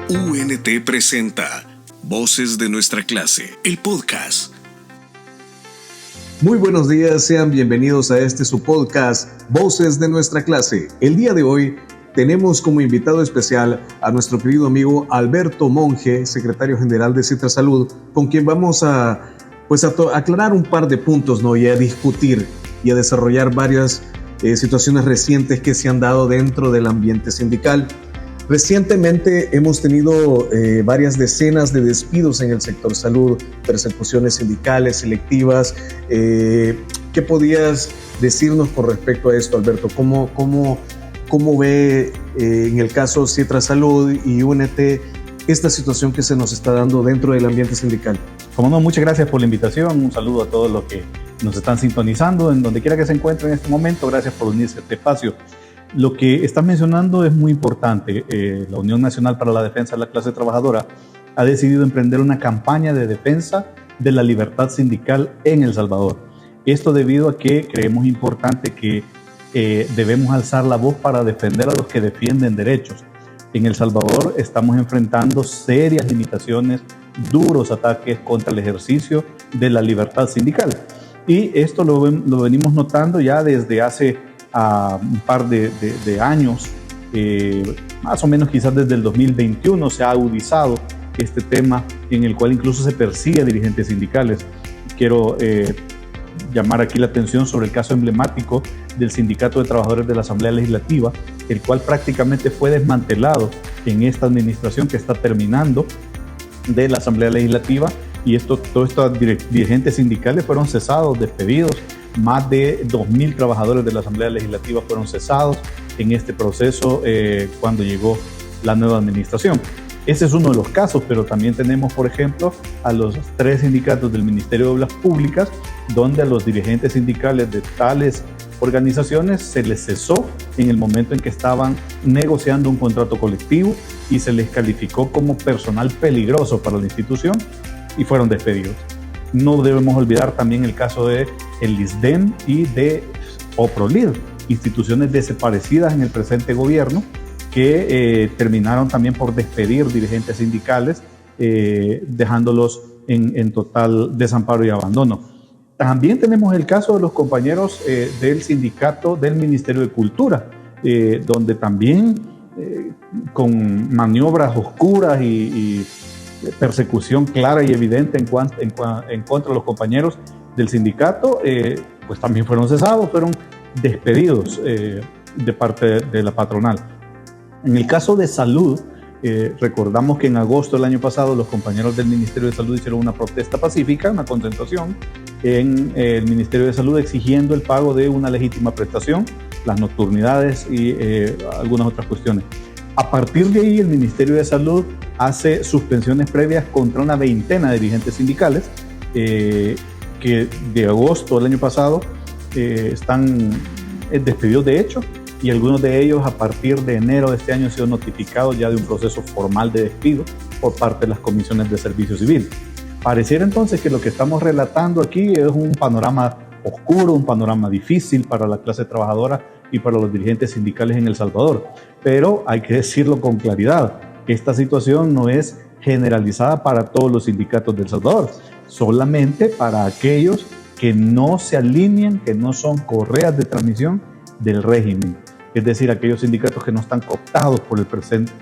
UNT presenta Voces de nuestra clase, el podcast. Muy buenos días, sean bienvenidos a su podcast, Voces de nuestra clase. El día de hoy tenemos como invitado especial a nuestro querido amigo Alberto Monge, secretario general de Citrasalud, con quien vamos a aclarar un par de puntos, ¿no? Y a discutir y a desarrollar varias situaciones recientes que se han dado dentro del ambiente sindical. Recientemente hemos tenido varias decenas de despidos en el sector salud, persecuciones sindicales, selectivas. ¿Qué podías decirnos con respecto a esto, Alberto? ¿Cómo ve en el caso Citrasalud y UNT esta situación que se nos está dando dentro del ambiente sindical? Como no, muchas gracias por la invitación. Un saludo a todos los que nos están sintonizando en donde quiera que se encuentren en este momento. Gracias por unirse a este espacio. Lo que estás mencionando es muy importante. La Unión Nacional para la Defensa de la Clase Trabajadora ha decidido emprender una campaña de defensa de la libertad sindical en El Salvador. Esto debido a que creemos importante que debemos alzar la voz para defender a los que defienden derechos. En El Salvador estamos enfrentando serias limitaciones, duros ataques contra el ejercicio de la libertad sindical. Y esto lo venimos notando ya desde hace un par de años, más o menos quizás desde el 2021 se ha agudizado este tema en el cual incluso se persigue a dirigentes sindicales. Quiero llamar aquí la atención sobre el caso emblemático del Sindicato de Trabajadores de la Asamblea Legislativa, el cual prácticamente fue desmantelado en esta administración que está terminando de la Asamblea Legislativa, y todos estos dirigentes sindicales fueron cesados, despedidos. Más de 2.000 trabajadores de la Asamblea Legislativa fueron cesados en este proceso cuando llegó la nueva administración. Ese es uno de los casos, pero también tenemos, por ejemplo, a los 3 sindicatos del Ministerio de Obras Públicas, donde a los dirigentes sindicales de tales organizaciones se les cesó en el momento en que estaban negociando un contrato colectivo y se les calificó como personal peligroso para la institución y fueron despedidos. No debemos olvidar también el caso de el ISDEM y de OPROLID, instituciones desaparecidas en el presente gobierno que terminaron también por despedir dirigentes sindicales, dejándolos en total desamparo y abandono. También tenemos el caso de los compañeros del sindicato del Ministerio de Cultura, donde también con maniobras oscuras y persecución clara y evidente en contra de los compañeros del sindicato, pues también fueron cesados, fueron despedidos de parte de la patronal. En el caso de salud, recordamos que en agosto del año pasado los compañeros del Ministerio de Salud hicieron una protesta pacífica, una concentración en el Ministerio de Salud exigiendo el pago de una legítima prestación, las nocturnidades y algunas otras cuestiones. A partir de ahí, el Ministerio de Salud hace suspensiones previas contra una veintena de dirigentes sindicales que de agosto del año pasado están despedidos de hecho, y algunos de ellos a partir de enero de este año han sido notificados ya de un proceso formal de despido por parte de las comisiones de servicio civil. Pareciera entonces que lo que estamos relatando aquí es un panorama oscuro, un panorama difícil para la clase trabajadora y para los dirigentes sindicales en El Salvador. Pero hay que decirlo con claridad, esta situación no es generalizada para todos los sindicatos de El Salvador, solamente para aquellos que no se alinean, que no son correas de transmisión del régimen, es decir, aquellos sindicatos que no están cooptados por la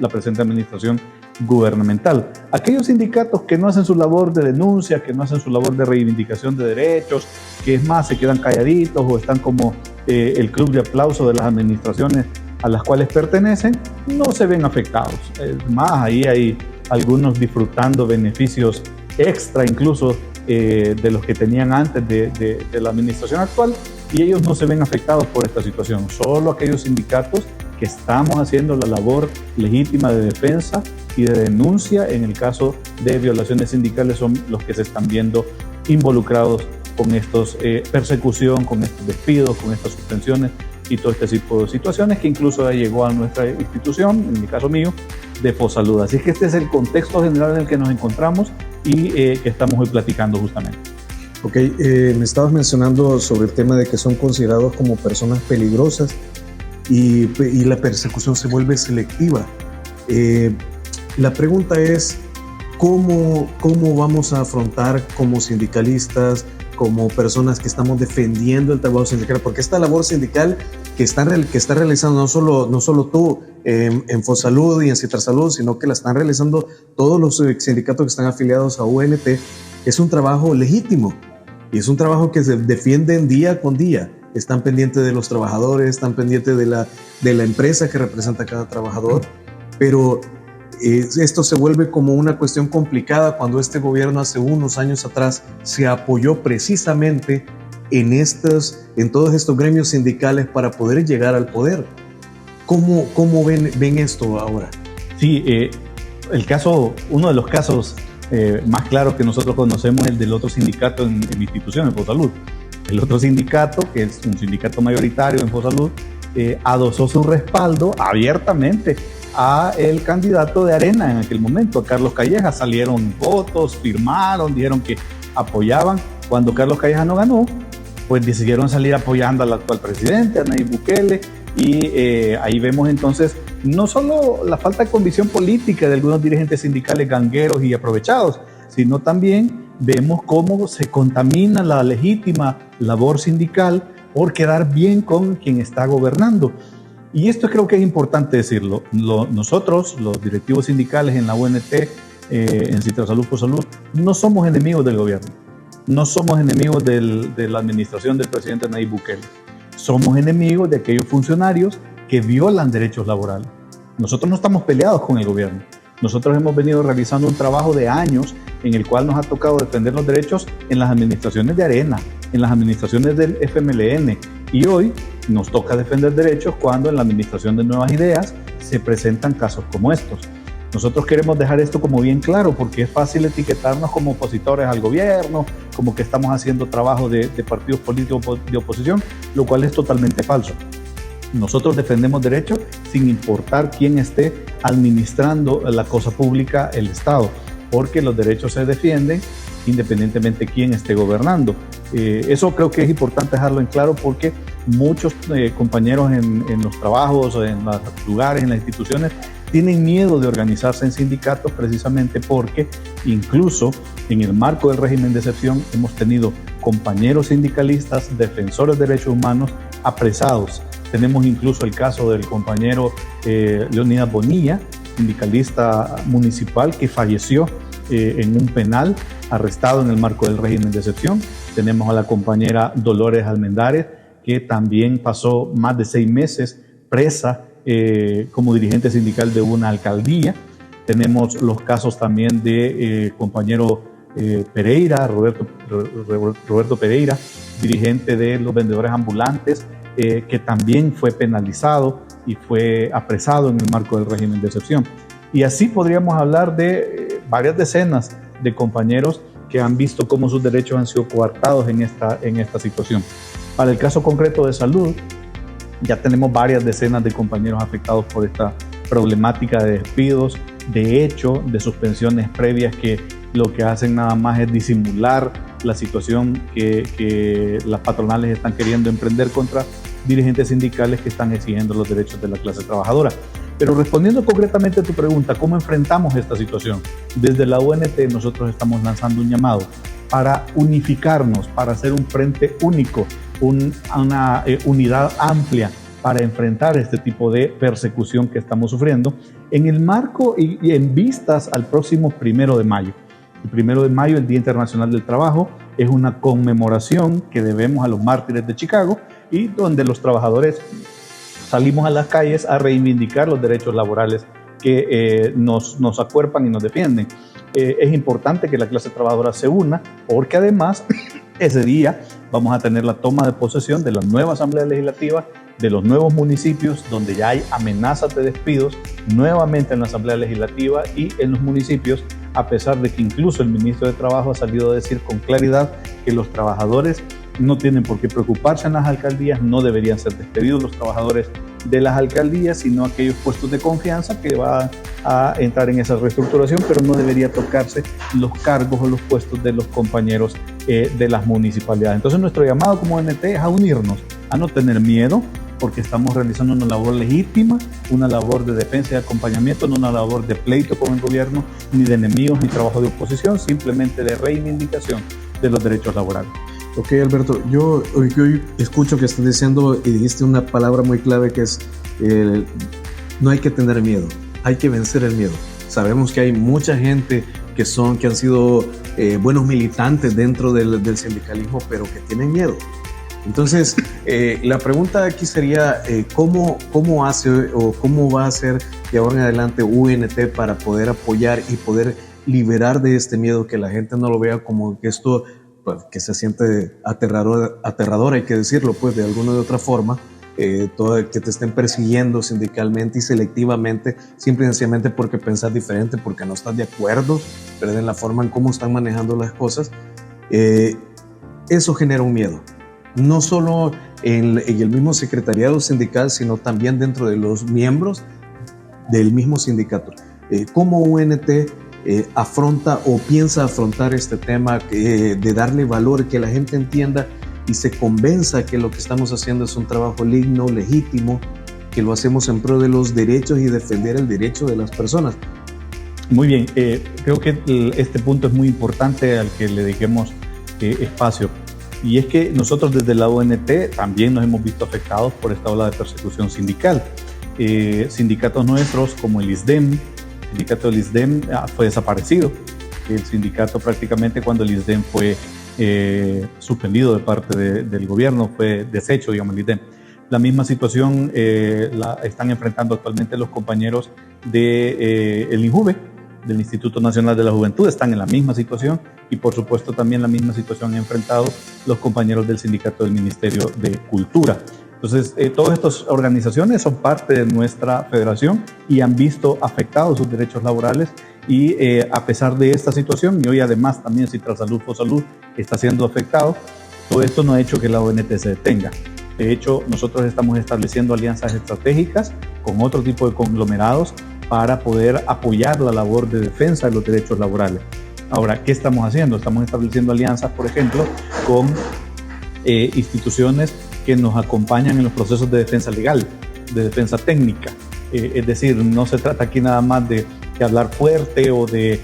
presente administración gubernamental. Aquellos sindicatos que no hacen su labor de denuncia, que no hacen su labor de reivindicación de derechos, que es más, se quedan calladitos o están como el club de aplauso de las administraciones a las cuales pertenecen, no se ven afectados. Es más, ahí hay algunos disfrutando beneficios extra incluso de los que tenían antes de la administración actual, y ellos no se ven afectados por esta situación. Solo aquellos sindicatos que estamos haciendo la labor legítima de defensa y de denuncia en el caso de violaciones sindicales son los que se están viendo involucrados con estos persecución, con estos despidos, con estas suspensiones y todo este tipo de situaciones que incluso llegó a nuestra institución, en el caso mío, de Fosalud. Así que este es el contexto general en el que nos encontramos y que estamos hoy platicando justamente. Ok, me estabas mencionando sobre el tema de que son considerados como personas peligrosas y la persecución se vuelve selectiva. La pregunta es, ¿cómo vamos a afrontar como sindicalistas, como personas que estamos defendiendo el trabajo sindical? Porque esta labor sindical que está realizando no solo tú en Fosalud y en Citrasalud, sino que la están realizando todos los sindicatos que están afiliados a UNT, es un trabajo legítimo y es un trabajo que se defienden día con día. Están pendientes de los trabajadores, están pendientes de la empresa que representa a cada trabajador, pero esto se vuelve como una cuestión complicada cuando este gobierno hace unos años atrás se apoyó precisamente en todos estos gremios sindicales para poder llegar al poder. ¿Cómo ven esto ahora? Sí, uno de los casos más claros que nosotros conocemos es el del otro sindicato en mi institución, en Fosalud. El otro sindicato, que es un sindicato mayoritario en Fosalud, adosó su respaldo abiertamente a el candidato de Arena en aquel momento, a Carlos Calleja. Salieron votos, firmaron, dijeron que apoyaban. Cuando Carlos Calleja no ganó, pues decidieron salir apoyando al actual presidente, a Nayib Bukele, y ahí vemos entonces no solo la falta de convicción política de algunos dirigentes sindicales gangueros y aprovechados, sino también vemos cómo se contamina la legítima labor sindical por quedar bien con quien está gobernando. Y esto creo que es importante decirlo. Nosotros, los directivos sindicales en la UNT, en Citrasalud, Fosalud, no somos enemigos del gobierno. No somos enemigos de la administración del presidente Nayib Bukele. Somos enemigos de aquellos funcionarios que violan derechos laborales. Nosotros no estamos peleados con el gobierno. Nosotros hemos venido realizando un trabajo de años en el cual nos ha tocado defender los derechos en las administraciones de Arena, en las administraciones del FMLN, y hoy nos toca defender derechos cuando en la administración de Nuevas Ideas se presentan casos como estos. Nosotros queremos dejar esto como bien claro, porque es fácil etiquetarnos como opositores al gobierno, como que estamos haciendo trabajo de partidos políticos de oposición, lo cual es totalmente falso. Nosotros defendemos derechos sin importar quién esté administrando la cosa pública, el Estado, porque los derechos se defienden independientemente de quién esté gobernando. Eso creo que es importante dejarlo en claro, porque muchos compañeros en los trabajos, en los lugares, en las instituciones, tienen miedo de organizarse en sindicatos precisamente porque incluso en el marco del régimen de excepción hemos tenido compañeros sindicalistas, defensores de derechos humanos apresados. Tenemos incluso el caso del compañero Leonidas Bonilla, sindicalista municipal, que falleció en un penal, arrestado en el marco del régimen de excepción. Tenemos a la compañera Dolores Almendares, que también pasó más de 6 meses presa como dirigente sindical de una alcaldía. Tenemos los casos también de compañero Pereira, Roberto Pereira, dirigente de los vendedores ambulantes, que también fue penalizado y fue apresado en el marco del régimen de excepción. Y así podríamos hablar de varias decenas de compañeros que han visto cómo sus derechos han sido coartados en esta situación. Para el caso concreto de salud, ya tenemos varias decenas de compañeros afectados por esta problemática de despidos, de hecho, de suspensiones previas que lo que hacen nada más es disimular la situación que las patronales están queriendo emprender contra dirigentes sindicales que están exigiendo los derechos de la clase trabajadora. Pero respondiendo concretamente a tu pregunta, ¿cómo enfrentamos esta situación? Desde la UNT nosotros estamos lanzando un llamado para unificarnos, para hacer un frente único, una unidad amplia para enfrentar este tipo de persecución que estamos sufriendo en el marco y en vistas al próximo 1 de mayo. El 1 de mayo, el Día Internacional del Trabajo, es una conmemoración que debemos a los mártires de Chicago y donde los trabajadores salimos a las calles a reivindicar los derechos laborales que nos acuerpan y nos defienden. Es importante que la clase trabajadora se una, porque además ese día vamos a tener la toma de posesión de la nueva Asamblea Legislativa, de los nuevos municipios donde ya hay amenazas de despidos nuevamente en la Asamblea Legislativa y en los municipios, a pesar de que incluso el ministro de Trabajo ha salido a decir con claridad que los trabajadores no tienen por qué preocuparse en las alcaldías, no deberían ser despedidos los trabajadores de las alcaldías, sino aquellos puestos de confianza que van a entrar en esa reestructuración, pero no debería tocarse los cargos o los puestos de los compañeros de las municipalidades. Entonces nuestro llamado como ONT es a unirnos, a no tener miedo, porque estamos realizando una labor legítima, una labor de defensa y acompañamiento, no una labor de pleito con el gobierno, ni de enemigos, ni trabajo de oposición, simplemente de reivindicación de los derechos laborales. Ok, Alberto, yo hoy escucho que estás diciendo y dijiste una palabra muy clave que es no hay que tener miedo, hay que vencer el miedo. Sabemos que hay mucha gente que han sido buenos militantes dentro del sindicalismo, pero que tienen miedo. Entonces, la pregunta aquí sería, ¿cómo hace o cómo va a hacer de ahora en adelante UNT para poder apoyar y poder liberar de este miedo, que la gente no lo vea como que esto, pues, que se siente aterrador, hay que decirlo, pues, de alguna u otra forma, que te estén persiguiendo sindicalmente y selectivamente, simple y sencillamente porque pensás diferente, porque no estás de acuerdo, pero en la forma en cómo están manejando las cosas? Eso genera un miedo, no solo en el mismo secretariado sindical, sino también dentro de los miembros del mismo sindicato. ¿Cómo UNT afronta o piensa afrontar este tema de darle valor, que la gente entienda y se convenza que lo que estamos haciendo es un trabajo digno, legítimo, que lo hacemos en pro de los derechos y defender el derecho de las personas? Muy bien, creo que este punto es muy importante al que le dediquemos espacio. Y es que nosotros desde la ONT también nos hemos visto afectados por esta ola de persecución sindical. Sindicatos nuestros como el ISDEM, el sindicato del ISDEM fue desaparecido. El sindicato prácticamente, cuando el ISDEM fue suspendido de parte del gobierno, fue deshecho, digamos, el ISDEM. La misma situación la están enfrentando actualmente los compañeros del INJUVE, del Instituto Nacional de la Juventud, están en la misma situación, y por supuesto también la misma situación han enfrentado los compañeros del sindicato del Ministerio de Cultura. Entonces, todas estas organizaciones son parte de nuestra federación y han visto afectados sus derechos laborales, y a pesar de esta situación, y hoy además también Citrasalud Fosalud está siendo afectado, todo esto no ha hecho que la ONT se detenga. De hecho, nosotros estamos estableciendo alianzas estratégicas con otro tipo de conglomerados para poder apoyar la labor de defensa de los derechos laborales. Ahora, ¿qué estamos haciendo? Estamos estableciendo alianzas, por ejemplo, con instituciones que nos acompañan en los procesos de defensa legal, de defensa técnica. Es decir, no se trata aquí nada más de hablar fuerte o de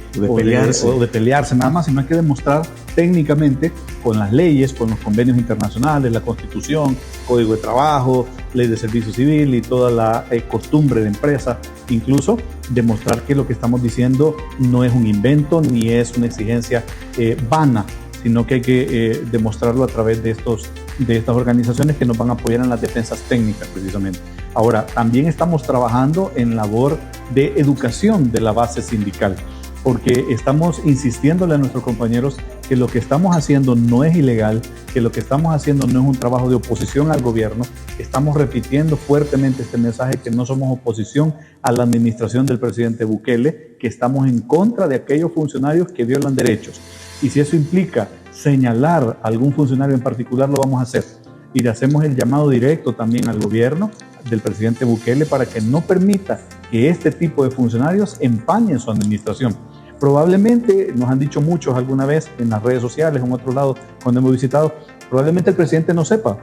pelearse nada más, sino hay que demostrar técnicamente con las leyes, con los convenios internacionales, la Constitución, Código de Trabajo, Ley de Servicio Civil y toda la costumbre de empresa, incluso demostrar que lo que estamos diciendo no es un invento ni es una exigencia vana, sino que hay que demostrarlo a través de estas organizaciones que nos van a apoyar en las defensas técnicas precisamente. Ahora, también estamos trabajando en labor de educación de la base sindical, porque estamos insistiéndole a nuestros compañeros que lo que estamos haciendo no es ilegal, que lo que estamos haciendo no es un trabajo de oposición al gobierno. Estamos repitiendo fuertemente este mensaje, que no somos oposición a la administración del presidente Bukele, que estamos en contra de aquellos funcionarios que violan derechos. Y si eso implica señalar a algún funcionario en particular, lo vamos a hacer. Y le hacemos el llamado directo también al gobierno del presidente Bukele para que no permita que este tipo de funcionarios empañen su administración. Probablemente, nos han dicho muchos alguna vez en las redes sociales o en otros lados cuando hemos visitado, probablemente el presidente no sepa.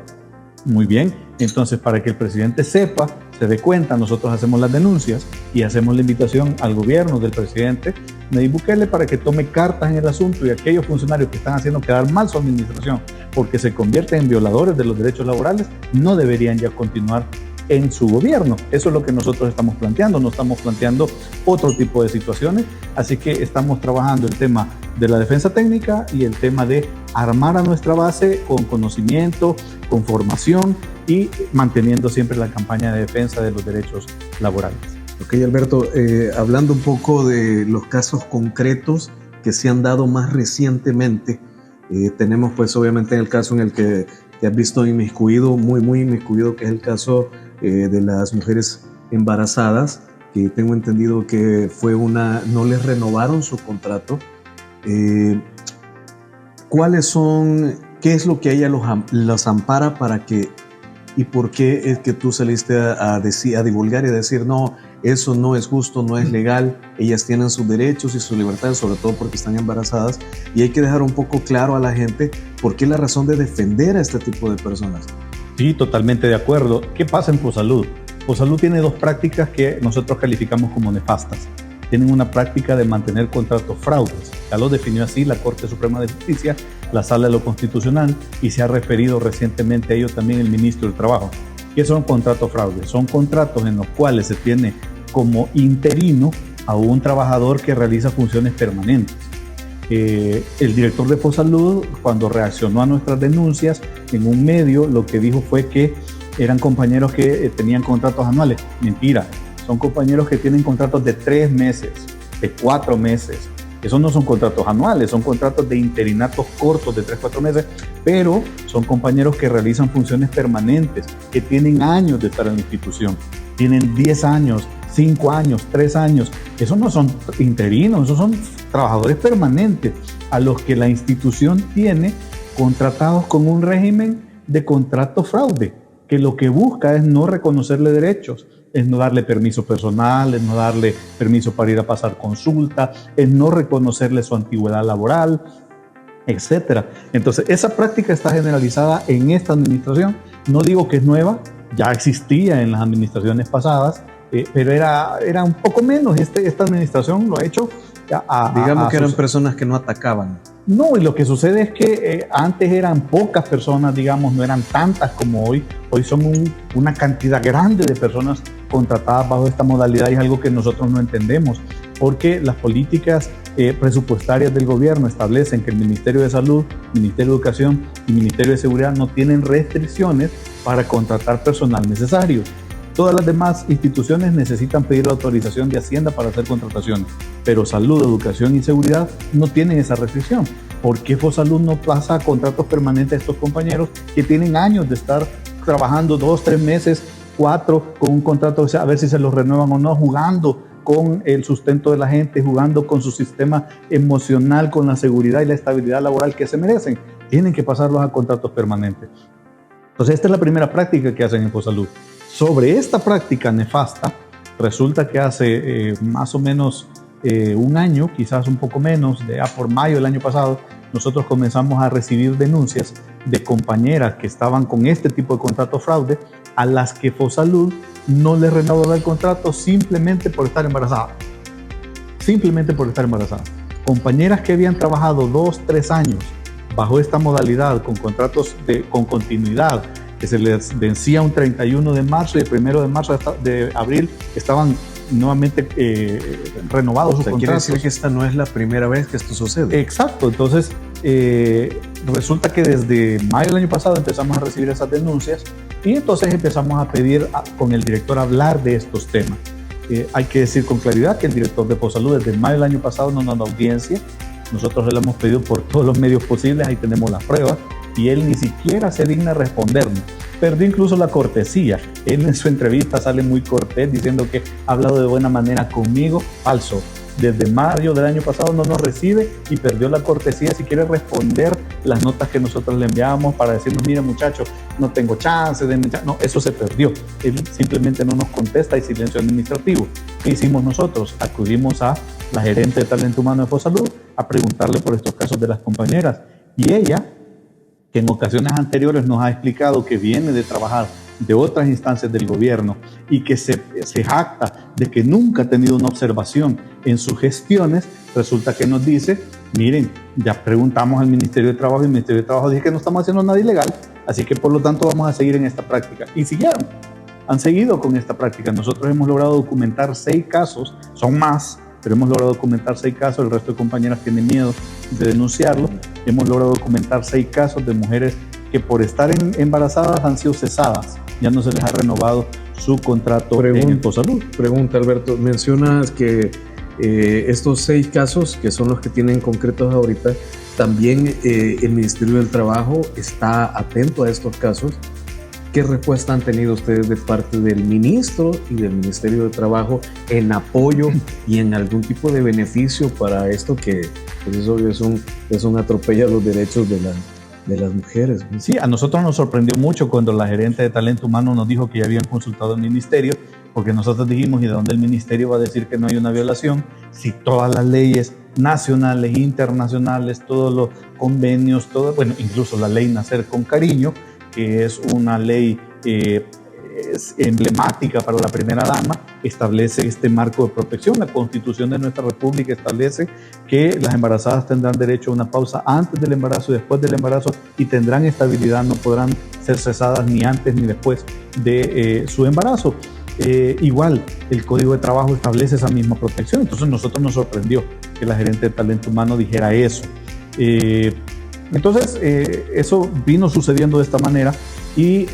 Muy bien, entonces para que el presidente sepa, se dé cuenta, nosotros hacemos las denuncias y hacemos la invitación al gobierno del presidente Nayib Bukele para que tome cartas en el asunto, y aquellos funcionarios que están haciendo quedar mal su administración porque se convierten en violadores de los derechos laborales no deberían ya continuar en su gobierno. Eso es lo que nosotros estamos planteando, no estamos planteando otro tipo de situaciones, así que estamos trabajando el tema de la defensa técnica y el tema de armar a nuestra base con conocimiento, con formación y manteniendo siempre la campaña de defensa de los derechos laborales. Ok, Alberto, hablando un poco de los casos concretos que se han dado más recientemente, tenemos pues obviamente el caso en el que te has visto inmiscuido, muy inmiscuido, que es el caso de las mujeres embarazadas, que tengo entendido que no les renovaron su contrato. ¿Qué es lo que a ella los ampara para que, y por qué es que tú saliste a divulgar y a decir no, eso no es justo, no es legal, ellas tienen sus derechos y sus libertades, sobre todo porque están embarazadas, y hay que dejar un poco claro a la gente por qué la razón de defender a este tipo de personas? Sí, totalmente de acuerdo. ¿Qué pasa en Fosalud? Fosalud tiene dos prácticas que nosotros calificamos como nefastas. Tienen una práctica de mantener contratos fraudes. Ya lo definió así la Corte Suprema de Justicia, la Sala de lo Constitucional, y se ha referido recientemente a ello también el Ministro del Trabajo. ¿Qué son contratos fraudes? Son contratos en los cuales se tiene como interino a un trabajador que realiza funciones permanentes. El director de Fosalud, cuando reaccionó a nuestras denuncias en un medio, lo que dijo fue que eran compañeros que tenían contratos anuales. Mentira, son compañeros que tienen contratos de 3 meses, de 4 meses. Esos no son contratos anuales, son contratos de interinatos cortos de 3-4 meses, pero son compañeros que realizan funciones permanentes, que tienen años de estar en la institución. Tienen 10 años, 5 años, 3 años. Esos no son interinos, esos son trabajadores permanentes a los que la institución tiene contratados con un régimen de contrato fraude, que lo que busca es no reconocerle derechos, es no darle permiso personal, es no darle permiso para ir a pasar consulta, es no reconocerle su antigüedad laboral, etc. Entonces, esa práctica está generalizada en esta administración. No digo que es nueva, ya existía en las administraciones pasadas, pero era un poco menos. Esta administración lo ha hecho digamos que eran personas que no atacaban. No, y lo que sucede es que antes eran pocas personas, digamos, no eran tantas como hoy. Hoy son una cantidad grande de personas contratadas bajo esta modalidad, y es algo que nosotros no entendemos, porque las políticas presupuestarias del gobierno establecen que el Ministerio de Salud, Ministerio de Educación y Ministerio de Seguridad no tienen restricciones para contratar personal necesario. Todas las demás instituciones necesitan pedir la autorización de Hacienda para hacer contrataciones, pero Salud, Educación y Seguridad no tienen esa restricción. ¿Por qué Fosalud no pasa contratos permanentes a estos compañeros que tienen años de estar trabajando 2, 3 meses, 4, con un contrato, a ver si se los renuevan o no, jugando con el sustento de la gente, jugando con su sistema emocional, con la seguridad y la estabilidad laboral que se merecen? Tienen que pasarlos a contratos permanentes. Entonces, esta es la primera práctica que hacen en Fosalud. Sobre esta práctica nefasta, resulta que hace más o menos un año, quizás un poco menos, por mayo del año pasado, nosotros comenzamos a recibir denuncias de compañeras que estaban con este tipo de contrato fraude, a las que Fosalud no les renovaba el contrato simplemente por estar embarazadas. Simplemente por estar embarazadas. Compañeras que habían trabajado 2, 3 años bajo esta modalidad, con contratos con continuidad, que se les vencía un 31 de marzo y el 1 de marzo de abril estaban nuevamente renovados sus contratos. Quiere decir que esta no es la primera vez que esto sucede. Exacto. Entonces, resulta que desde mayo del año pasado empezamos a recibir esas denuncias, y entonces empezamos a pedir con el director hablar de estos temas. Hay que decir con claridad que el director de Fosalud desde mayo del año pasado no nos da audiencia. Nosotros le hemos pedido por todos los medios posibles, ahí tenemos las pruebas, y él ni siquiera se digna respondernos. Perdió incluso la cortesía. Él en su entrevista sale muy cortés diciendo que ha hablado de buena manera conmigo. Falso. Desde mayo del año pasado no nos recibe y perdió la cortesía si quiere responder las notas que nosotros le enviábamos para decirnos: mire muchachos, no tengo chance de... No, eso se perdió. Él simplemente no nos contesta, hay silencio administrativo. ¿Qué hicimos nosotros? Acudimos a la gerente de talento humano de Fosalud a preguntarle por estos casos de las compañeras, y ella, que en ocasiones anteriores nos ha explicado que viene de trabajar de otras instancias del gobierno y que se jacta de que nunca ha tenido una observación en sus gestiones, resulta que nos dice: miren, ya preguntamos al Ministerio de Trabajo y el Ministerio de Trabajo dice que no estamos haciendo nada ilegal, así que por lo tanto vamos a seguir en esta práctica. Y siguieron, han seguido con esta práctica. Nosotros hemos logrado documentar 6 casos, son más, pero hemos logrado documentar 6 casos, el resto de compañeras tienen miedo de denunciarlo. Hemos logrado documentar 6 casos de mujeres que por estar embarazadas han sido cesadas, ya no se les ha renovado su contrato en Fosalud. Pregunta, Alberto, mencionas que estos 6 casos, que son los que tienen concretos ahorita, también el Ministerio del Trabajo está atento a estos casos. ¿Qué respuesta han tenido ustedes de parte del ministro y del Ministerio de Trabajo en apoyo y en algún tipo de beneficio para esto, que pues eso es un atropello a los derechos de las mujeres? Sí, a nosotros nos sorprendió mucho cuando la gerente de talento humano nos dijo que ya habían consultado al ministerio, porque nosotros dijimos: ¿y de dónde el ministerio va a decir que no hay una violación si todas las leyes nacionales, internacionales, todos los convenios, incluso la ley Nacer con Cariño, que es una ley es emblemática para la primera dama, establece este marco de protección. La Constitución de nuestra República establece que las embarazadas tendrán derecho a una pausa antes del embarazo y después del embarazo y tendrán estabilidad, no podrán ser cesadas ni antes ni después de su embarazo. Igual, el Código de Trabajo establece esa misma protección. Entonces, nosotros nos sorprendió que la gerente de talento humano dijera eso. Entonces, eso vino sucediendo de esta manera y,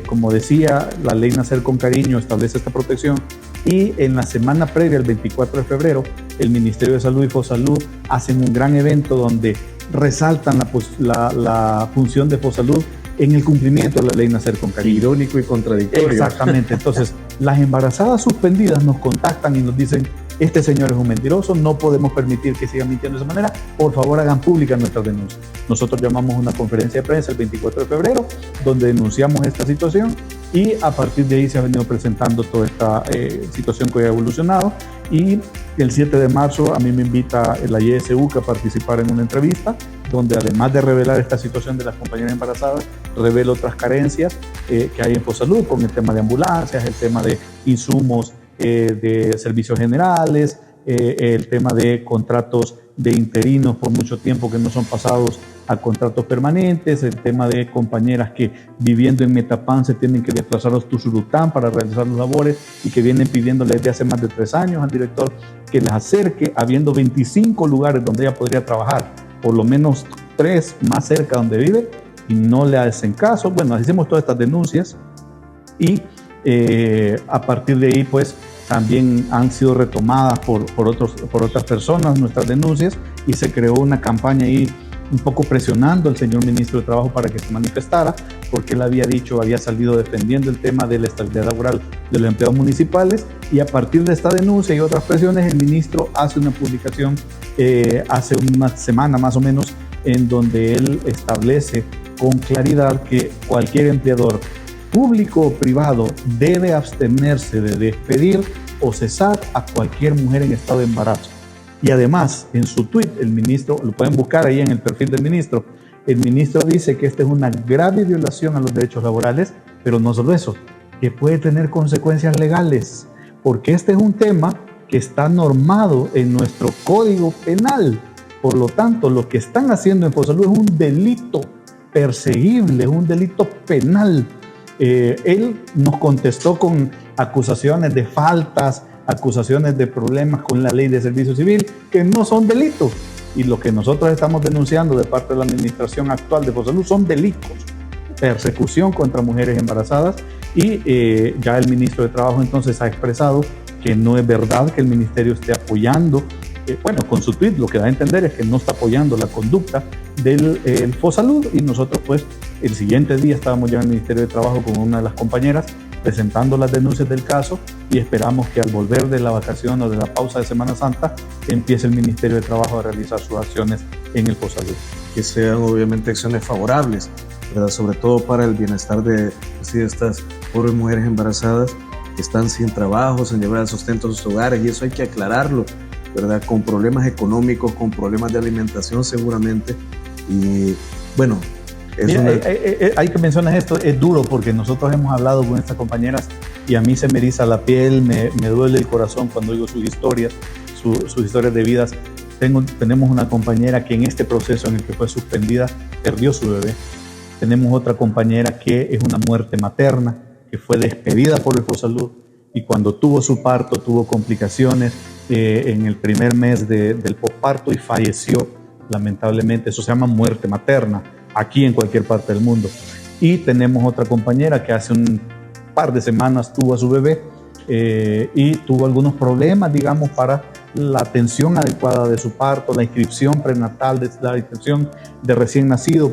como decía, la ley Nacer con Cariño establece esta protección y en la semana previa, el 24 de febrero, el Ministerio de Salud y Fosalud hacen un gran evento donde resaltan la función de Fosalud en el cumplimiento de la ley Nacer con Cariño. Irónico y contradictorio. Exactamente. Entonces, las embarazadas suspendidas nos contactan y nos dicen: este señor es un mentiroso, no podemos permitir que siga mintiendo de esa manera, por favor hagan públicas nuestras denuncias. Nosotros llamamos una conferencia de prensa el 24 de febrero, donde denunciamos esta situación y a partir de ahí se ha venido presentando toda esta situación que ha evolucionado. Y el 7 de marzo a mí me invita la ISUC a participar en una entrevista, donde además de revelar esta situación de las compañeras embarazadas, revelo otras carencias que hay en Fosalud, con el tema de ambulancias, el tema de insumos, de servicios generales, el tema de contratos de interinos por mucho tiempo que no son pasados a contratos permanentes, el tema de compañeras que viviendo en Metapán se tienen que desplazar a Usulután para realizar los labores y que vienen pidiéndole desde hace más de 3 años al director que les acerque, habiendo 25 lugares donde ella podría trabajar, por lo menos 3 más cerca donde vive, y no le hacen caso. Bueno, hicimos todas estas denuncias y a partir de ahí pues también han sido retomadas por otras personas nuestras denuncias y se creó una campaña ahí un poco presionando al señor ministro de Trabajo para que se manifestara, porque él había salido defendiendo el tema de la estabilidad laboral de los empleados municipales, y a partir de esta denuncia y otras presiones el ministro hace una publicación hace una semana más o menos, en donde él establece con claridad que cualquier empleador público o privado debe abstenerse de despedir o cesar a cualquier mujer en estado de embarazo. Y además, en su tweet, el ministro, lo pueden buscar ahí en el perfil del ministro, el ministro dice que esta es una grave violación a los derechos laborales, pero no solo eso, que puede tener consecuencias legales, porque este es un tema que está normado en nuestro Código Penal. Por lo tanto, lo que están haciendo en Fosalud es un delito perseguible, es un delito penal. Él nos contestó con acusaciones de faltas, acusaciones de problemas con la ley de servicio civil, que no son delitos. Y lo que nosotros estamos denunciando de parte de la administración actual de Fosalud son delitos, persecución contra mujeres embarazadas. Y ya el ministro de Trabajo entonces ha expresado que no es verdad que el ministerio esté apoyando, bueno, con su tweet lo que da a entender es que no está apoyando la conducta del Fosalud. Y nosotros pues el siguiente día estábamos ya en el Ministerio de Trabajo con una de las compañeras presentando las denuncias del caso y esperamos que al volver de la vacación o de la pausa de Semana Santa empiece el Ministerio de Trabajo a realizar sus acciones en el Fosalud. Que sean obviamente acciones favorables, ¿verdad? Sobre todo para el bienestar de estas pobres mujeres embarazadas que están sin trabajo, sin llevar el sustento a sus hogares, y eso hay que aclararlo, ¿verdad? Con problemas económicos, con problemas de alimentación seguramente. Y bueno, hay que mencionar esto, es duro porque nosotros hemos hablado con estas compañeras y a mí se me eriza la piel, me duele el corazón cuando oigo sus historias de vidas. Tenemos una compañera que en este proceso en el que fue suspendida perdió su bebé. Tenemos otra compañera que es una muerte materna, que fue despedida por el Fosalud y cuando tuvo su parto tuvo complicaciones en el primer mes del posparto y falleció lamentablemente. Eso se llama muerte materna aquí en cualquier parte del mundo. Y tenemos otra compañera que hace un par de semanas tuvo a su bebé y tuvo algunos problemas, digamos, para la atención adecuada de su parto, la inscripción prenatal, la inscripción de recién nacido,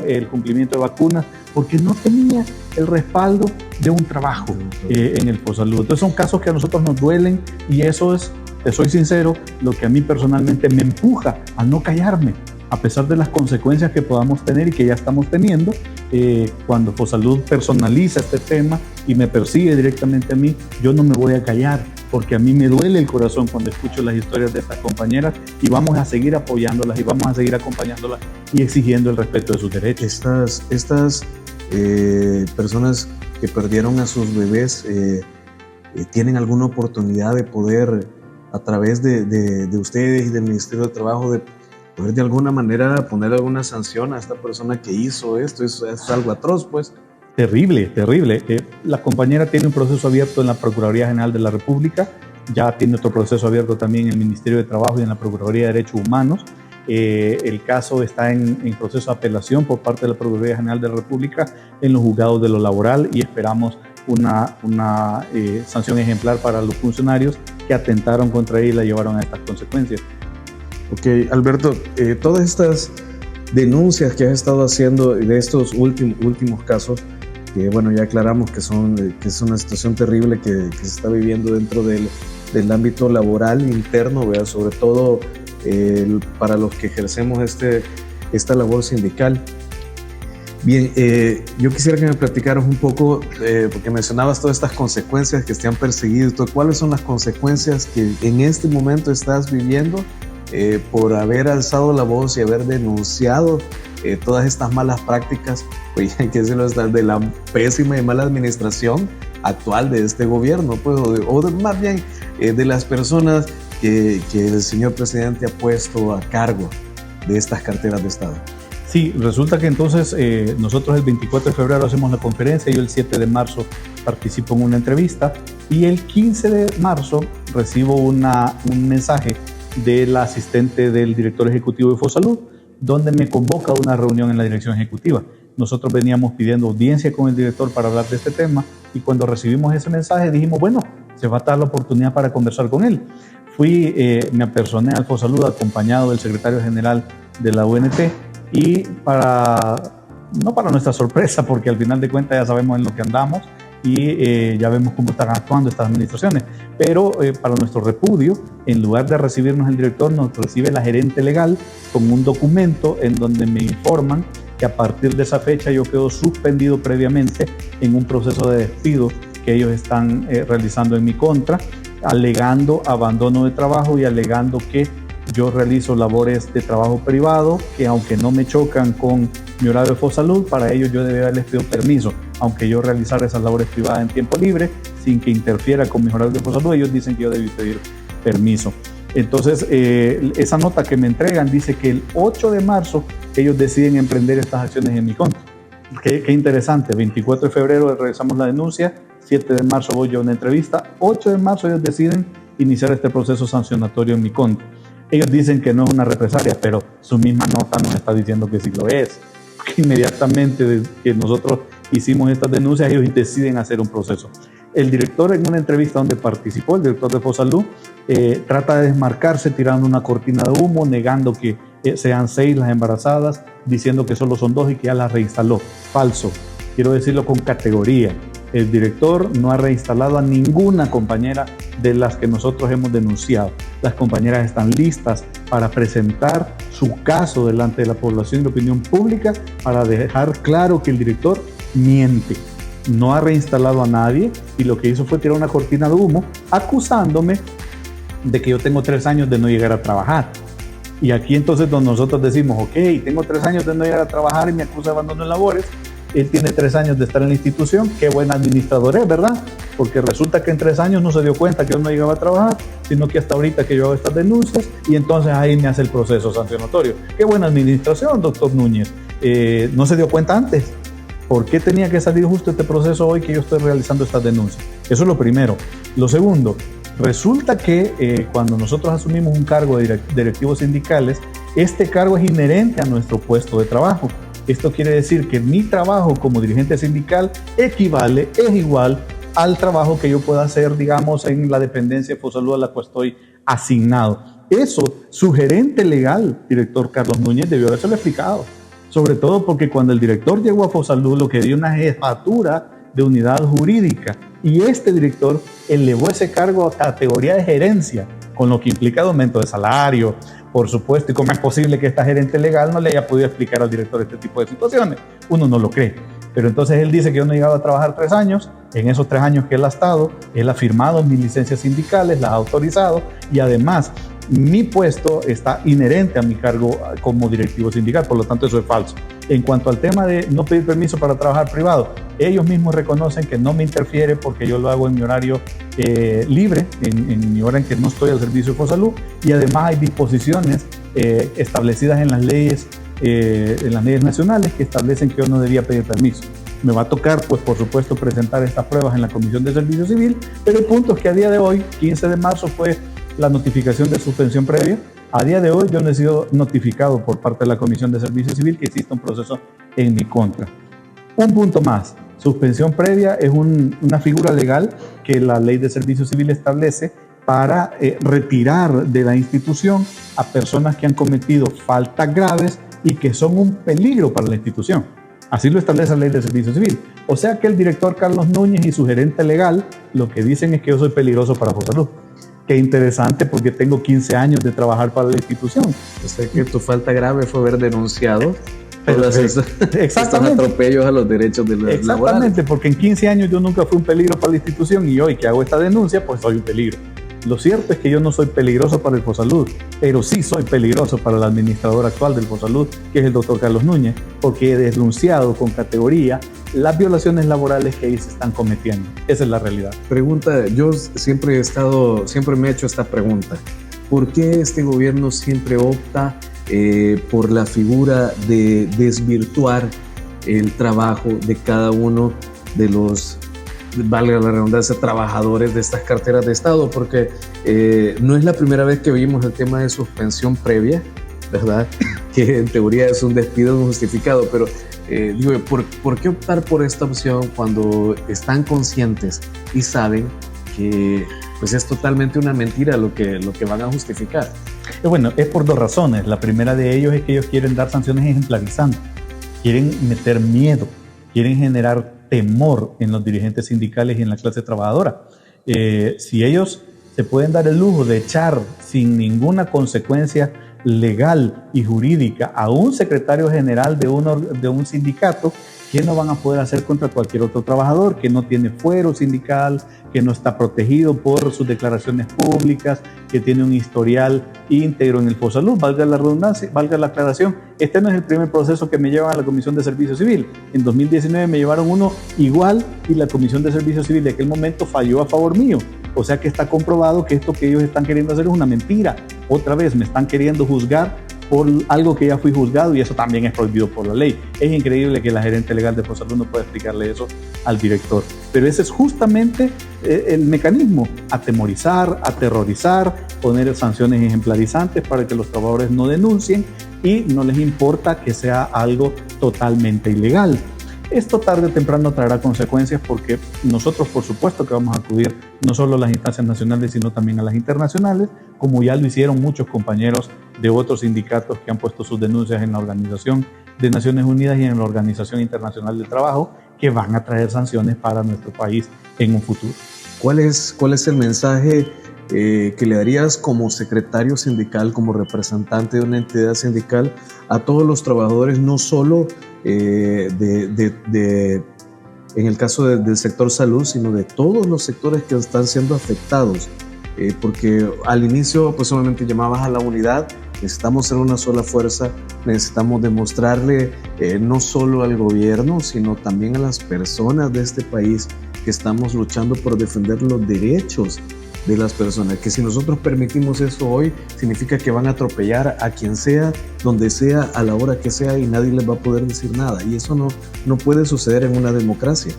el cumplimiento de vacunas, porque no tenía el respaldo de un trabajo en el Fosalud. Entonces son casos que a nosotros nos duelen y eso es, te soy sincero, lo que a mí personalmente me empuja a no callarme, a pesar de las consecuencias que podamos tener y que ya estamos teniendo. Cuando Fosalud personaliza este tema y me persigue directamente a mí, yo no me voy a callar, porque a mí me duele el corazón cuando escucho las historias de estas compañeras y vamos a seguir apoyándolas y vamos a seguir acompañándolas y exigiendo el respeto de sus derechos. Estas personas que perdieron a sus bebés tienen alguna oportunidad de poder, a través de ustedes y del Ministerio de Trabajo, de poder de alguna manera poner alguna sanción a esta persona que hizo esto? Es algo atroz, pues. Terrible, terrible. La compañera tiene un proceso abierto en la Procuraduría General de la República, ya tiene otro proceso abierto también en el Ministerio de Trabajo y en la Procuraduría de Derechos Humanos. El caso está en proceso de apelación por parte de la Procuraduría General de la República en los juzgados de lo laboral, y esperamos una sanción ejemplar para los funcionarios que atentaron contra ella y la llevaron a estas consecuencias. Ok, Alberto, todas estas denuncias que has estado haciendo de estos últimos casos, que bueno, ya aclaramos que es una situación terrible que se está viviendo dentro del ámbito laboral interno, ¿verdad? Sobre todo para los que ejercemos esta labor sindical. Bien, yo quisiera que me platicaras un poco, porque mencionabas todas estas consecuencias que te han perseguido. ¿Cuáles son las consecuencias que en este momento estás viviendo por haber alzado la voz y haber denunciado todas estas malas prácticas, pues, hay que decirlo, de la pésima y mala administración actual de este gobierno, pues, más bien de las personas que el señor presidente ha puesto a cargo de estas carteras de Estado? Sí, resulta que entonces nosotros el 24 de febrero hacemos la conferencia, yo el 7 de marzo participo en una entrevista, y el 15 de marzo recibo un mensaje de la asistente del director ejecutivo de Fosalud, donde me convoca a una reunión en la dirección ejecutiva. Nosotros veníamos pidiendo audiencia con el director para hablar de este tema, y cuando recibimos ese mensaje dijimos, bueno, se va a dar la oportunidad para conversar con él. Me apersoné al Fosalud acompañado del secretario general de la UNT, y no para nuestra sorpresa, porque al final de cuentas ya sabemos en lo que andamos y ya vemos cómo están actuando estas administraciones, pero para nuestro repudio, en lugar de recibirnos el director, nos recibe la gerente legal con un documento en donde me informan que a partir de esa fecha yo quedo suspendido previamente en un proceso de despido que ellos están realizando en mi contra, alegando abandono de trabajo y alegando que yo realizo labores de trabajo privado, que aunque no me chocan con mi horario de Fosalud, para ellos yo debía haberles pedido permiso, aunque yo realizara esas labores privadas en tiempo libre, sin que interfiera con mis horarios de Fosalud, ellos dicen que yo debí pedir permiso. Entonces, esa nota que me entregan dice que el 8 de marzo ellos deciden emprender estas acciones en mi contra. Qué interesante, 24 de febrero realizamos la denuncia, 7 de marzo voy yo a una entrevista, 8 de marzo ellos deciden iniciar este proceso sancionatorio en mi contra. Ellos dicen que no es una represalia, pero su misma nota nos está diciendo que sí lo es. Porque inmediatamente desde que nosotros hicimos estas denuncias, ellos deciden hacer un proceso. El director, en una entrevista donde participó, el director de Fosalud, trata de desmarcarse tirando una cortina de humo, negando que sean 6 las embarazadas, diciendo que solo son 2 y que ya las reinstaló. Falso. Quiero decirlo con categoría. El director no ha reinstalado a ninguna compañera de las que nosotros hemos denunciado. Las compañeras están listas para presentar su caso delante de la población y la opinión pública para dejar claro que el director miente. No ha reinstalado a nadie y lo que hizo fue tirar una cortina de humo acusándome de que yo tengo 3 años de no llegar a trabajar. Y aquí entonces donde nosotros decimos, ok, tengo 3 años de no llegar a trabajar y me acusa de abandono de labores. Él tiene 3 años de estar en la institución, qué buen administrador es, ¿verdad? Porque resulta que en 3 años no se dio cuenta que yo no llegaba a trabajar, sino que hasta ahorita que yo hago estas denuncias, y entonces ahí me hace el proceso sancionatorio. Qué buena administración, doctor Núñez. No se dio cuenta antes. ¿Por qué tenía que salir justo este proceso hoy que yo estoy realizando estas denuncias? Eso es lo primero. Lo segundo, resulta que cuando nosotros asumimos un cargo de directivos sindicales, este cargo es inherente a nuestro puesto de trabajo. Esto quiere decir que mi trabajo como dirigente sindical es igual al trabajo que yo pueda hacer, digamos, en la dependencia de Fosalud a la cual estoy asignado. Eso, su gerente legal, director Carlos Núñez, debió habérselo explicado. Sobre todo porque cuando el director llegó a Fosalud, lo que dio una jefatura de unidad jurídica, y este director elevó ese cargo a categoría de gerencia, con lo que implica aumento de salario, por supuesto, y cómo es posible que esta gerente legal no le haya podido explicar al director este tipo de situaciones. Uno no lo cree. Pero entonces él dice que yo no he llegado a trabajar 3 años. En esos 3 años que él ha estado, él ha firmado mis licencias sindicales, las ha autorizado, y además mi puesto está inherente a mi cargo como directivo sindical, por lo tanto eso es falso. En cuanto al tema de no pedir permiso para trabajar privado, ellos mismos reconocen que no me interfiere porque yo lo hago en mi horario libre, en mi hora en que no estoy al servicio de Fosalud, y además hay disposiciones establecidas en las leyes nacionales que establecen que yo no debía pedir permiso. Me va a tocar, pues por supuesto, presentar estas pruebas en la Comisión de Servicio Civil, pero el punto es que a día de hoy, 15 de marzo, fue la notificación de suspensión previa. A día de hoy yo no he sido notificado por parte de la Comisión de Servicio Civil que existe un proceso en mi contra. Un punto más, suspensión previa es una figura legal que la Ley de Servicio Civil establece para retirar de la institución a personas que han cometido faltas graves y que son un peligro para la institución. Así lo establece la Ley de Servicio Civil. O sea que el director Carlos Núñez y su gerente legal lo que dicen es que yo soy peligroso para Fosalud. Qué interesante, porque tengo 15 años de trabajar para la institución. O sea que tu falta grave fue haber denunciado exactamente. estos atropellos a los derechos de los Exactamente, laborales. porque en 15 años yo nunca fui un peligro para la institución y hoy que hago esta denuncia, pues soy un peligro. Lo cierto es que yo no soy peligroso para el Fosalud, pero sí soy peligroso para el administrador actual del Fosalud, que es el doctor Carlos Núñez, porque he denunciado con categoría las violaciones laborales que ahí se están cometiendo. Esa es la realidad. Pregunta, yo siempre me he hecho esta pregunta. ¿Por qué este gobierno siempre opta por la figura de desvirtuar el trabajo de cada uno de los, valga la redundancia, trabajadores de estas carteras de Estado? Porque no es la primera vez que vimos el tema de suspensión previa, ¿verdad? Que en teoría es un despido injustificado, pero digo, ¿por qué optar por esta opción cuando están conscientes y saben que pues es totalmente una mentira lo que van a justificar? Bueno, es por dos razones. La primera de ellos es que ellos quieren dar sanciones ejemplarizantes, quieren meter miedo, quieren generar temor en los dirigentes sindicales y en la clase trabajadora. Si ellos se pueden dar el lujo de echar sin ninguna consecuencia legal y jurídica a un secretario general de un sindicato, ¿qué no van a poder hacer contra cualquier otro trabajador que no tiene fuero sindical, que no está protegido por sus declaraciones públicas, que tiene un historial íntegro en el Fosalud? Valga la redundancia, valga la aclaración, este no es el primer proceso que me llevan a la Comisión de Servicio Civil. En 2019 me llevaron uno igual y la Comisión de Servicio Civil de aquel momento falló a favor mío. O sea que está comprobado que esto que ellos están queriendo hacer es una mentira. Otra vez me están queriendo juzgar por algo que ya fui juzgado, y eso también es prohibido por la ley. Es increíble que la gerente legal de Fosalud no pueda explicarle eso al director. Pero ese es justamente el mecanismo: atemorizar, aterrorizar, poner sanciones ejemplarizantes para que los trabajadores no denuncien y no les importa que sea algo totalmente ilegal. Esto tarde o temprano traerá consecuencias, porque nosotros por supuesto que vamos a acudir no solo a las instancias nacionales sino también a las internacionales, como ya lo hicieron muchos compañeros de otros sindicatos que han puesto sus denuncias en la Organización de Naciones Unidas y en la Organización Internacional del Trabajo, que van a traer sanciones para nuestro país en un futuro. ¿Cuál es el mensaje que le darías como secretario sindical, como representante de una entidad sindical, a todos los trabajadores, no solo en el caso del sector salud, sino de todos los sectores que están siendo afectados? Porque al inicio pues solamente llamabas a la unidad. Necesitamos ser una sola fuerza, necesitamos demostrarle no solo al gobierno, sino también a las personas de este país que estamos luchando por defender los derechos de las personas, que si nosotros permitimos eso hoy, significa que van a atropellar a quien sea, donde sea, a la hora que sea, y nadie les va a poder decir nada. Y eso no puede suceder en una democracia.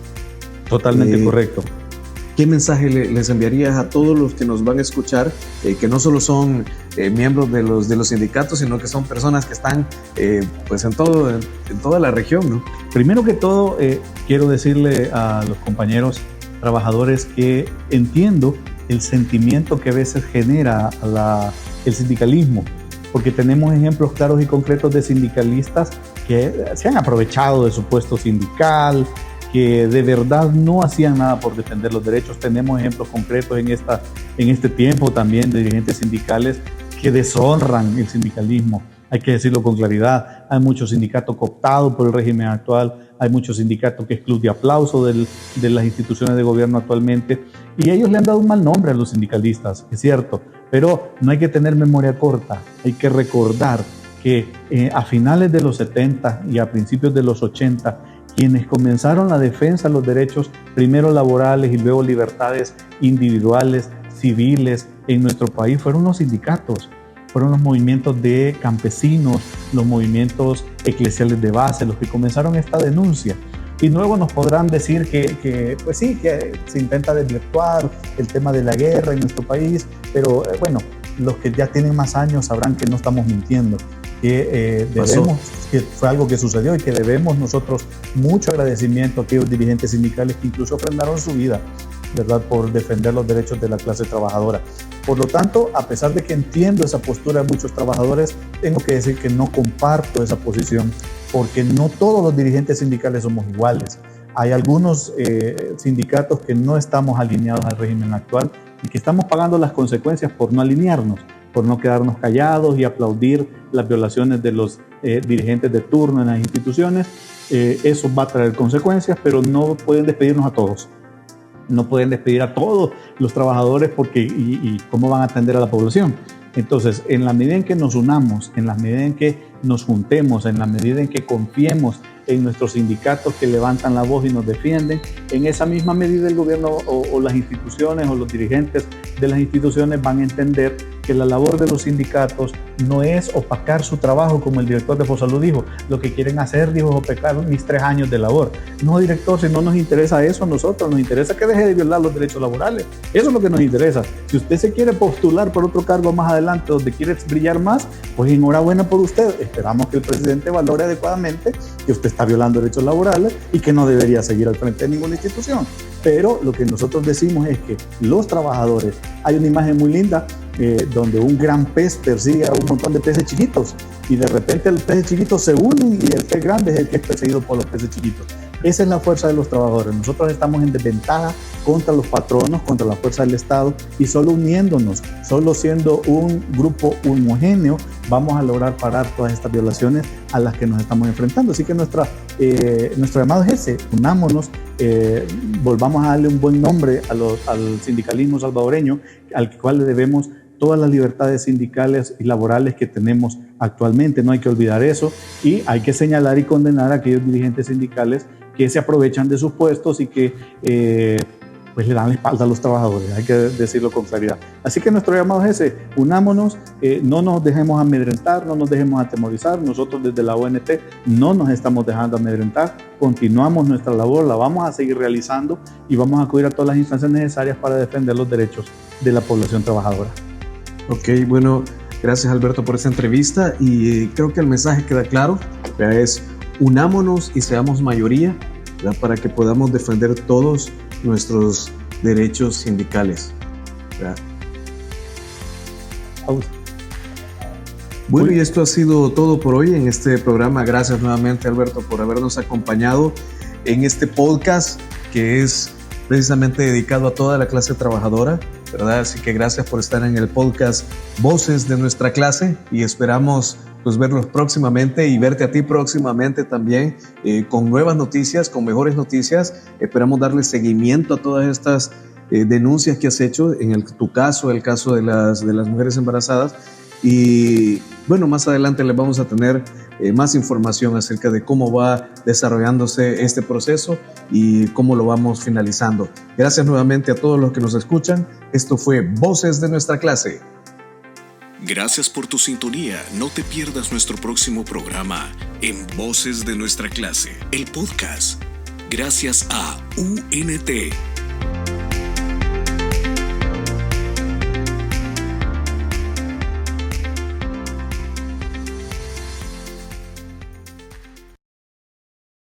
Totalmente correcto. ¿Qué mensaje les enviarías a todos los que nos van a escuchar, que no solo son miembros de los sindicatos, sino que son personas que están pues en toda la región, ¿no? Primero que todo, quiero decirle a los compañeros trabajadores que entiendo el sentimiento que a veces genera el sindicalismo, porque tenemos ejemplos claros y concretos de sindicalistas que se han aprovechado de su puesto sindical, que de verdad no hacían nada por defender los derechos. Tenemos ejemplos concretos en este tiempo también de dirigentes sindicales que deshonran el sindicalismo. Hay que decirlo con claridad. Hay muchos sindicatos cooptados por el régimen actual, hay muchos sindicatos que es club de aplauso de las instituciones de gobierno actualmente, y ellos le han dado un mal nombre a los sindicalistas, es cierto, pero no hay que tener memoria corta. Hay que recordar que a finales de los 70 y a principios de los 80, quienes comenzaron la defensa de los derechos, primero laborales y luego libertades individuales, civiles en nuestro país, fueron los sindicatos, fueron los movimientos de campesinos, los movimientos eclesiales de base, los que comenzaron esta denuncia. Y luego nos podrán decir que pues sí, que se intenta desvirtuar el tema de la guerra en nuestro país, pero bueno, los que ya tienen más años sabrán que no estamos mintiendo, que fue algo que sucedió y que debemos nosotros mucho agradecimiento a aquellos dirigentes sindicales que incluso ofrendaron su vida, ¿verdad?, por defender los derechos de la clase trabajadora. Por lo tanto, a pesar de que entiendo esa postura de muchos trabajadores, tengo que decir que no comparto esa posición, porque no todos los dirigentes sindicales somos iguales. Hay algunos sindicatos que no estamos alineados al régimen actual y que estamos pagando las consecuencias por no alinearnos, por no quedarnos callados y aplaudir las violaciones de los dirigentes de turno en las instituciones. Eso va a traer consecuencias, pero no pueden despedirnos a todos. No pueden despedir a todos los trabajadores porque y cómo van a atender a la población. Entonces, en la medida en que nos unamos, en la medida en que nos juntemos, en la medida en que confiemos en nuestros sindicatos que levantan la voz y nos defienden, en esa misma medida el gobierno o las instituciones o los dirigentes de las instituciones van a entender que la labor de los sindicatos no es opacar su trabajo, como el director de Fosalud dijo. Lo que quieren hacer, dijo, es opacar mis 3 años de labor. No, director, si no nos interesa eso a nosotros, nos interesa que deje de violar los derechos laborales. Eso es lo que nos interesa. Si usted se quiere postular por otro cargo más adelante, donde quiere brillar más, pues enhorabuena por usted. Esperamos que el presidente valore adecuadamente que usted está violando derechos laborales y que no debería seguir al frente de ninguna institución. Pero lo que nosotros decimos es que los trabajadores, hay una imagen muy linda donde un gran pez persigue a un montón de peces chiquitos y de repente los peces chiquitos se unen y el pez grande es el que es perseguido por los peces chiquitos. Esa es la fuerza de los trabajadores. Nosotros estamos en desventaja contra los patronos, contra la fuerza del Estado, y solo uniéndonos, solo siendo un grupo homogéneo, vamos a lograr parar todas estas violaciones a las que nos estamos enfrentando. Así que nuestro llamado es ese: unámonos, volvamos a darle un buen nombre al sindicalismo salvadoreño, al cual le debemos todas las libertades sindicales y laborales que tenemos actualmente. No hay que olvidar eso, y hay que señalar y condenar a aquellos dirigentes sindicales que se aprovechan de sus puestos y que pues le dan la espalda a los trabajadores. Hay que decirlo con claridad. Así que nuestro llamado es ese: unámonos, no nos dejemos amedrentar, no nos dejemos atemorizar. Nosotros desde la ONT no nos estamos dejando amedrentar, continuamos nuestra labor, la vamos a seguir realizando y vamos a acudir a todas las instancias necesarias para defender los derechos de la población trabajadora. Ok, bueno, gracias Alberto por esta entrevista, y creo que el mensaje queda claro, es: unámonos y seamos mayoría, ¿verdad?, para que podamos defender todos nuestros derechos sindicales, ¿verdad? Bueno, y esto ha sido todo por hoy en este programa. Gracias nuevamente, Alberto, por habernos acompañado en este podcast que es precisamente dedicado a toda la clase trabajadora, ¿verdad? Así que gracias por estar en el podcast Voces de Nuestra Clase, y esperamos pues verlos próximamente y verte a ti próximamente también con nuevas noticias, con mejores noticias. Esperamos darle seguimiento a todas estas denuncias que has hecho, tu caso, el caso de las mujeres embarazadas, y bueno, más adelante les vamos a tener más información acerca de cómo va desarrollándose este proceso y cómo lo vamos finalizando. Gracias nuevamente a todos los que nos escuchan. Esto fue Voces de Nuestra Clase. Gracias por tu sintonía. No te pierdas nuestro próximo programa en Voces de Nuestra Clase, el podcast. Gracias a UNT.